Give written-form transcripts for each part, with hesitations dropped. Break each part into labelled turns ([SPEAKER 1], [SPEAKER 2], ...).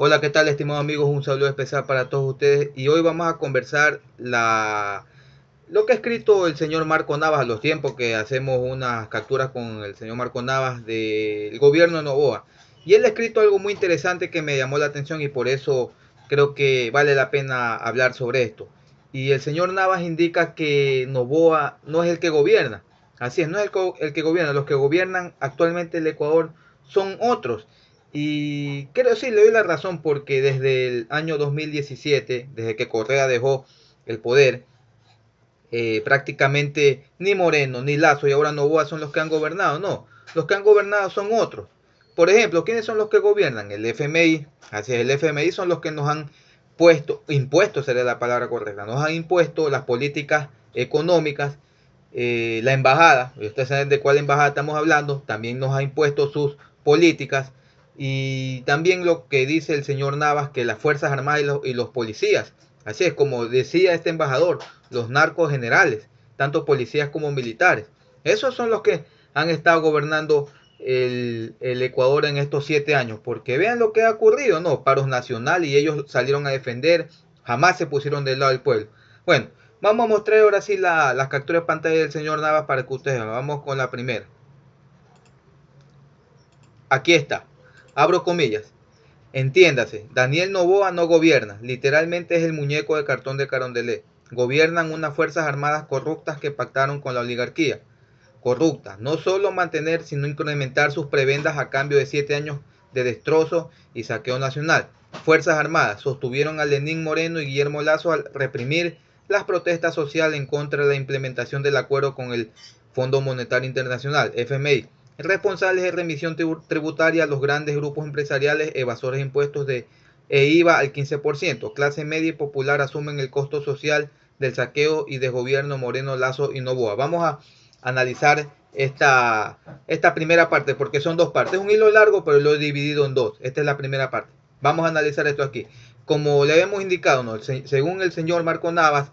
[SPEAKER 1] Hola, ¿qué tal, estimados amigos? Un saludo especial para todos ustedes y hoy vamos a conversar lo que ha escrito el señor Marco Navas a los tiempos que hacemos unas capturas con el señor Marco Navas del gobierno de Novoa. Y él ha escrito algo muy interesante que me llamó la atención y por eso creo que vale la pena hablar sobre esto. Y el señor Navas indica que Novoa no es el que gobierna. Así es, no es el que gobierna. Los que gobiernan actualmente el Ecuador son otros. Y creo sí, le doy la razón porque desde el año 2017, desde que Correa dejó el poder, prácticamente ni Moreno, ni Lazo y ahora Novoa son los que han gobernado. No, los que han gobernado son otros. Por ejemplo, ¿quiénes son los que gobiernan? El FMI. Así es, el FMI son los que nos han impuesto sería la palabra correcta, nos han impuesto las políticas económicas. La embajada, ustedes saben de cuál embajada estamos hablando, también nos ha impuesto sus políticas y también lo que dice el señor Navas, que las Fuerzas Armadas y los policías, así es como decía este embajador, los narcos generales, tanto policías como militares, esos son los que han estado gobernando el Ecuador en estos 7 años, porque vean lo que ha ocurrido, no, paros nacionales y ellos salieron a defender, jamás se pusieron del lado del pueblo. Bueno, vamos a mostrar ahora sí las capturas de pantalla del señor Navas para que ustedes vean. Vamos con la primera. Aquí está. Abro comillas. Entiéndase, Daniel Noboa no gobierna, literalmente es el muñeco de cartón de Carondelet. Gobiernan unas fuerzas armadas corruptas que pactaron con la oligarquía. Corrupta, no solo mantener, sino incrementar sus prebendas a cambio de 7 años de destrozo y saqueo nacional. Fuerzas Armadas sostuvieron a Lenín Moreno y Guillermo Lazo al reprimir las protestas sociales en contra de la implementación del acuerdo con el Fondo Monetario Internacional, FMI, responsables de remisión tributaria a los grandes grupos empresariales evasores de impuestos e IVA al 15%. Clase media y popular asumen el costo social del saqueo y desgobierno Moreno, Lazo y Novoa. Vamos a analizar esta primera parte, porque son dos partes. Es un hilo largo, pero lo he dividido en dos. Esta es la primera parte. Vamos a analizar esto aquí. Como le hemos indicado, ¿no? Según el señor Marco Navas,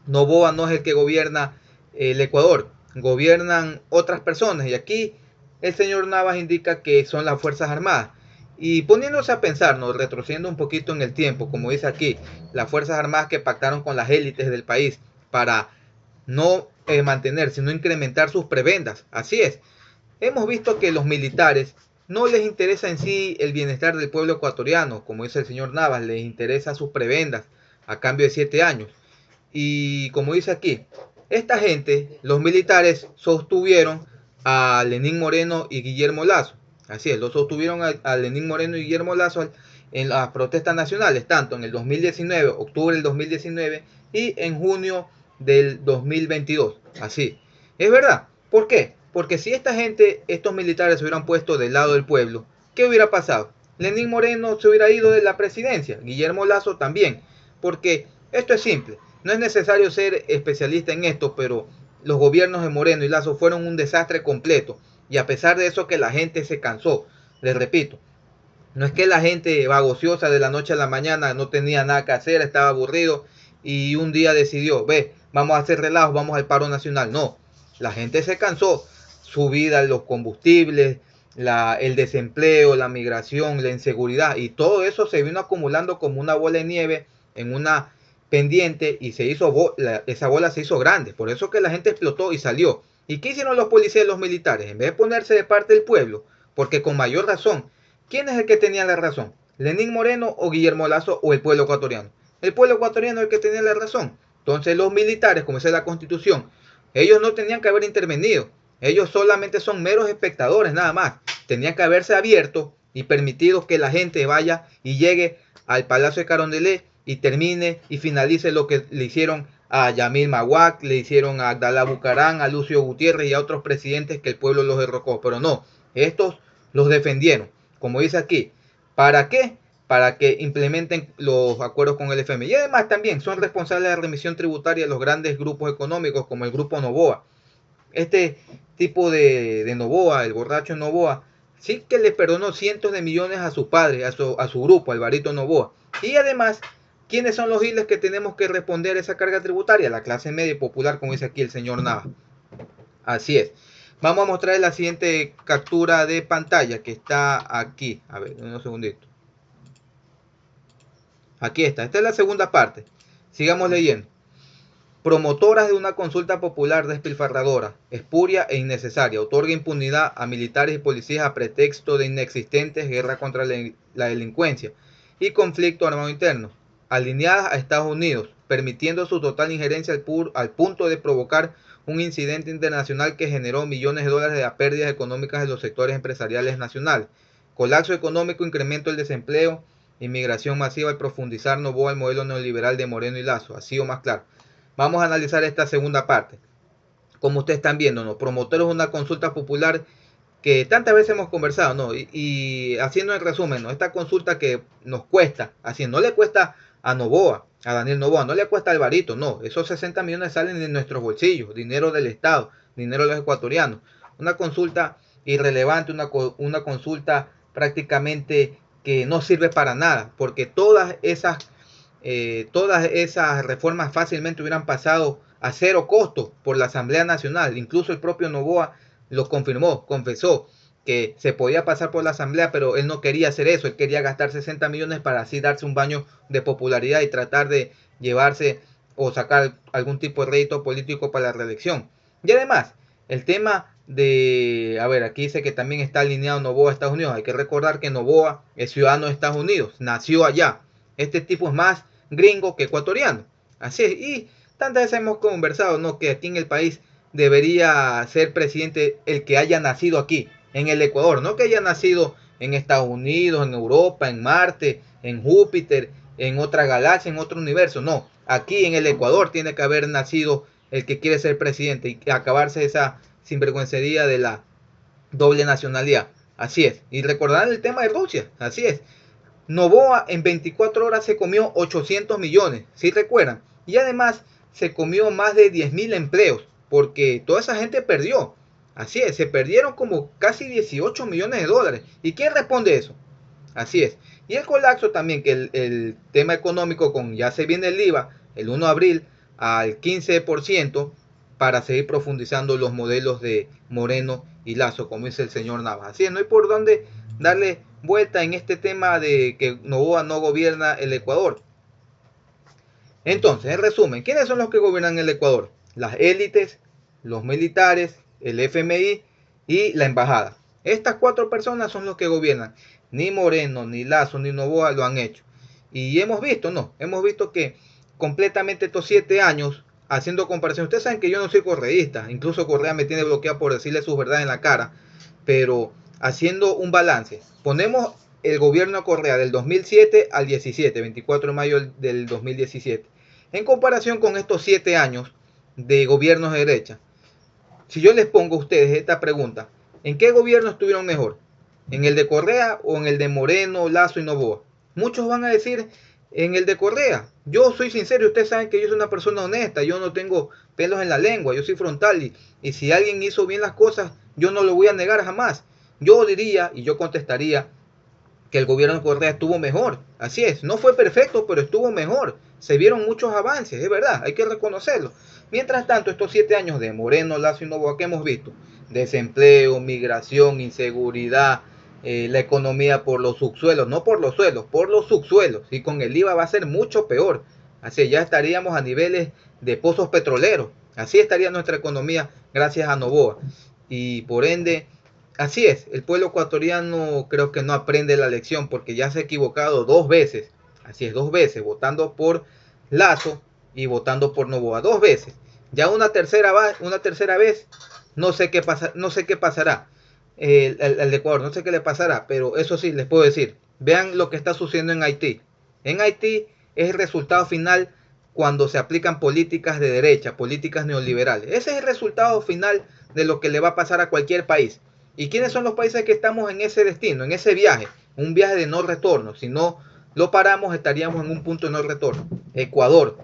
[SPEAKER 1] Novoa no es el que gobierna el Ecuador, gobiernan otras personas. Y aquí el señor Navas indica que son las Fuerzas Armadas. Y poniéndose a pensar, ¿no? Retrocediendo un poquito en el tiempo, como dice aquí, las Fuerzas Armadas que pactaron con las élites del país para no mantener, sino incrementar sus prebendas. Así es. Hemos visto que los militares no les interesa en sí el bienestar del pueblo ecuatoriano, como dice el señor Navas, les interesa sus prebendas a cambio de 7 años. Y como dice aquí, esta gente, los militares, sostuvieron a Lenín Moreno y Guillermo Lazo. Así es, lo sostuvieron a Lenín Moreno y Guillermo Lazo en las protestas nacionales, tanto en el 2019, octubre del 2019 y en junio del 2022. Así. Es verdad. ¿Por qué? Porque si esta gente, estos militares se hubieran puesto del lado del pueblo, ¿qué hubiera pasado? Lenín Moreno se hubiera ido de la presidencia, Guillermo Lazo también, porque esto es simple, no es necesario ser especialista en esto, pero los gobiernos de Moreno y Lazo fueron un desastre completo, y a pesar de eso que la gente se cansó, les repito, no es que la gente vagociosa de la noche a la mañana no tenía nada que hacer, estaba aburrido y un día decidió, ve, vamos a hacer relajos, vamos al paro nacional. No, la gente se cansó. Subida en los combustibles, el desempleo, la migración, la inseguridad y todo eso se vino acumulando como una bola de nieve en una pendiente y esa bola se hizo grande. Por eso que la gente explotó y salió. ¿Y qué hicieron los policías y los militares? En vez de ponerse de parte del pueblo, porque con mayor razón, ¿quién es el que tenía la razón? ¿Lenín Moreno o Guillermo Lazo o el pueblo ecuatoriano? El pueblo ecuatoriano es el que tenía la razón. Entonces los militares, como dice la constitución, ellos no tenían que haber intervenido. Ellos solamente son meros espectadores nada más. Tenían que haberse abierto y permitido que la gente vaya y llegue al Palacio de Carondelet y termine y finalice lo que le hicieron a Yamil Maguac, le hicieron a Abdalá Bucarán, a Lucio Gutiérrez y a otros presidentes que el pueblo los derrocó. Pero no, estos los defendieron. Como dice aquí, ¿para qué? Para que implementen los acuerdos con el FMI. Y además también son responsables de la remisión tributaria de los grandes grupos económicos como el Grupo Novoa. Este tipo de Novoa, el borracho Novoa, sí que le perdonó cientos de millones a su padre, a su grupo, Alvarito Novoa. Y además, ¿quiénes son los giles que tenemos que responder a esa carga tributaria? La clase media y popular, como dice aquí el señor Nava. Así es. Vamos a mostrar la siguiente captura de pantalla que está aquí. A ver, un segundito. Aquí está, esta es la segunda parte. Sigamos leyendo. Promotoras de una consulta popular despilfarradora, espuria e innecesaria, otorga impunidad a militares y policías a pretexto de inexistentes guerra contra la delincuencia y conflicto armado interno, alineadas a Estados Unidos, permitiendo su total injerencia al punto de provocar un incidente internacional que generó millones de dólares de pérdidas económicas en los sectores empresariales nacionales. Colapso económico, incremento del desempleo, inmigración masiva al profundizar Noboa el modelo neoliberal de Moreno y Lazo, así o más claro. Vamos a analizar esta segunda parte. Como ustedes están viendo, ¿no? Promotores de una consulta popular que tantas veces hemos conversado, ¿no? Y haciendo el resumen, ¿no? Esta consulta que nos cuesta, así no le cuesta a Noboa, a Daniel Noboa, no le cuesta a Alvarito, no. Esos 60 millones salen de nuestros bolsillos, dinero del Estado, dinero de los ecuatorianos. Una consulta irrelevante, una consulta prácticamente que no sirve para nada, porque todas esas reformas fácilmente hubieran pasado a cero costo por la Asamblea Nacional. Incluso el propio Noboa lo confirmó, confesó que se podía pasar por la Asamblea, pero él no quería hacer eso. Él quería gastar 60 millones para así darse un baño de popularidad y tratar de llevarse o sacar algún tipo de rédito político para la reelección. Y además, el tema de, a ver, aquí dice que también está alineado Noboa a Estados Unidos. Hay que recordar que Noboa es ciudadano de Estados Unidos, nació allá. Este tipo es más gringo que ecuatoriano. Así es. Y tantas veces hemos conversado, ¿no? Que aquí en el país debería ser presidente el que haya nacido aquí, en el Ecuador, no que haya nacido en Estados Unidos, en Europa, en Marte, en Júpiter, en otra galaxia, en otro universo. No, aquí en el Ecuador tiene que haber nacido el que quiere ser presidente y acabarse esa sinvergüencería de la doble nacionalidad. Así es. Y recordar el tema de Rusia. Así es. Noboa en 24 horas se comió 800 millones, si recuerdan. Y además se comió más de 10.000 empleos, porque toda esa gente perdió. Así es, se perdieron como casi 18 millones de dólares. ¿Y quién responde eso? Así es. Y el colapso también, que el tema económico, con ya se viene el IVA, el 1 de abril al 15%, para seguir profundizando los modelos de Moreno y Lazo, como dice el señor Navas. Así es, no hay por dónde darle vuelta en este tema de que Noboa no gobierna el Ecuador. Entonces, en resumen, ¿quiénes son los que gobiernan el Ecuador? Las élites, los militares, el FMI y la embajada. Estas cuatro personas son los que gobiernan. Ni Moreno, ni Lazo, ni Noboa lo han hecho. Y hemos visto, no, hemos visto que completamente estos 7 años, haciendo comparación, ustedes saben que yo no soy correísta, incluso Correa me tiene bloqueado por decirle sus verdades en la cara, pero haciendo un balance, ponemos el gobierno de Correa del 2007 al 17, 24 de mayo del 2017, en comparación con estos 7 años de gobiernos de derecha. Si yo les pongo a ustedes esta pregunta, ¿en qué gobierno estuvieron mejor? ¿En el de Correa o en el de Moreno, Lazo y Noboa? Muchos van a decir en el de Correa. Yo soy sincero, ustedes saben que yo soy una persona honesta, yo no tengo pelos en la lengua, yo soy frontal y si alguien hizo bien las cosas, yo no lo voy a negar jamás. Yo diría y yo contestaría que el gobierno de Correa estuvo mejor. Así es, no fue perfecto, pero estuvo mejor. Se vieron muchos avances, es verdad, hay que reconocerlo. Mientras tanto, estos 7 años de Moreno, Lazo y Noboa que hemos visto, desempleo, migración, inseguridad, la economía por los subsuelos, no por los suelos, por los subsuelos. Y con el IVA va a ser mucho peor. Así ya estaríamos a niveles de pozos petroleros. Así estaría nuestra economía gracias a Noboa. Y por ende, así es, el pueblo ecuatoriano creo que no aprende la lección porque ya se ha equivocado 2 veces. Así es, 2 veces, votando por Lazo y votando por Noboa. 2 veces. Ya una tercera vez, no sé qué pasará. El Ecuador, no sé qué le pasará, pero eso sí, les puedo decir. Vean lo que está sucediendo en Haití. En Haití es el resultado final cuando se aplican políticas de derecha, políticas neoliberales. Ese es el resultado final de lo que le va a pasar a cualquier país. ¿Y quiénes son los países que estamos en ese destino, en ese viaje? Un viaje de no retorno. Si no lo paramos, estaríamos en un punto de no retorno. Ecuador,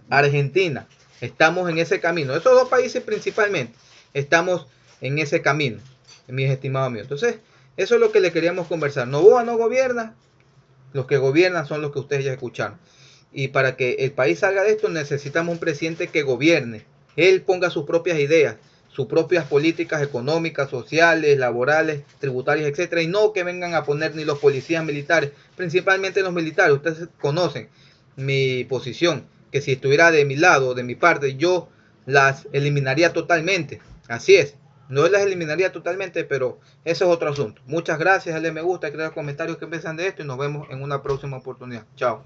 [SPEAKER 1] Argentina. Estamos en ese camino. Esos dos países principalmente. Estamos en ese camino, mis estimados amigos. Entonces, eso es lo que le queríamos conversar. Noboa no gobierna. Los que gobiernan son los que ustedes ya escucharon. Y para que el país salga de esto necesitamos un presidente que gobierne. Él ponga sus propias ideas, sus propias políticas económicas, sociales, laborales, tributarias, etcétera, y no que vengan a poner ni los policías militares, principalmente los militares. Ustedes conocen mi posición, que si estuviera de mi lado, de mi parte, yo las eliminaría totalmente. Así es, no las eliminaría totalmente, pero eso es otro asunto. Muchas gracias, dale me gusta, escriban los comentarios que piensan de esto y nos vemos en una próxima oportunidad. Chao.